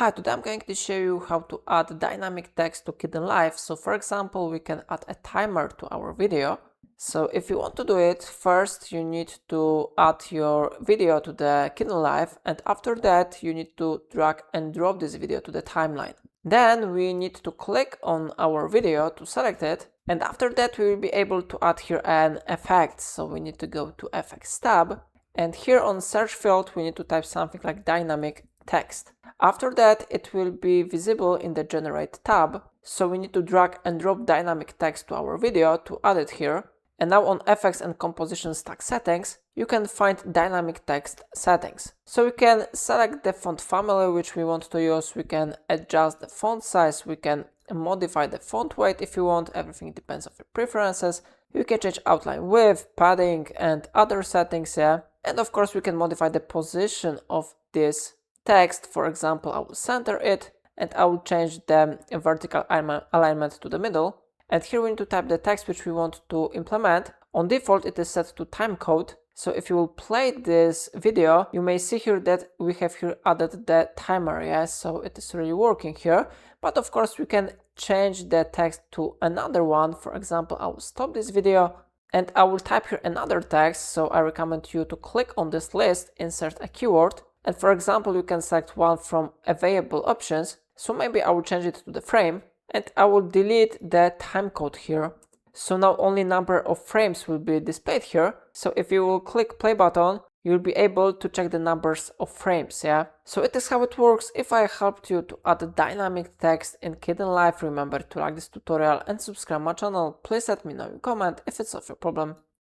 Hi, today I'm going to show you how to add dynamic text to Kdenlive. So for example, we can add a timer to our video. So if you want to do it, first you need to add your video to the Kdenlive, and after that you need to drag and drop this video to the timeline. Then we need to click on our video to select it, and after that we will be able to add here an effect. So we need to go to Effects tab, and here on search field we need to type something like dynamic text. After that, it will be visible in the Generate tab, so we need to drag and drop dynamic text to our video to add it here. And now on Effects and Composition Stack Settings, you can find Dynamic Text Settings. So we can select the font family which we want to use, we can adjust the font size, we can modify the font weight if you want, everything depends on your preferences. You can change outline width, padding and other settings, yeah. And of course we can modify the position of this text. For example, I will center it and I will change the vertical alignment to the middle. And here we need to type the text which we want to implement. On default, it is set to timecode. So if you will play this video, you may see here that we have here added the timer, yes, so it is really working here. But of course, we can change the text to another one. For example, I will stop this video and I will type here another text. So I recommend you to click on this list, insert a keyword. And for example, you can select one from available options. So maybe I will change it to the frame and I will delete the timecode here. So now only number of frames will be displayed here. So if you will click play button, you'll be able to check the numbers of frames, yeah? So it is how it works. If I helped you to add dynamic text in Kdenlive, remember to like this tutorial and subscribe my channel. Please let me know in comment if it's not your problem.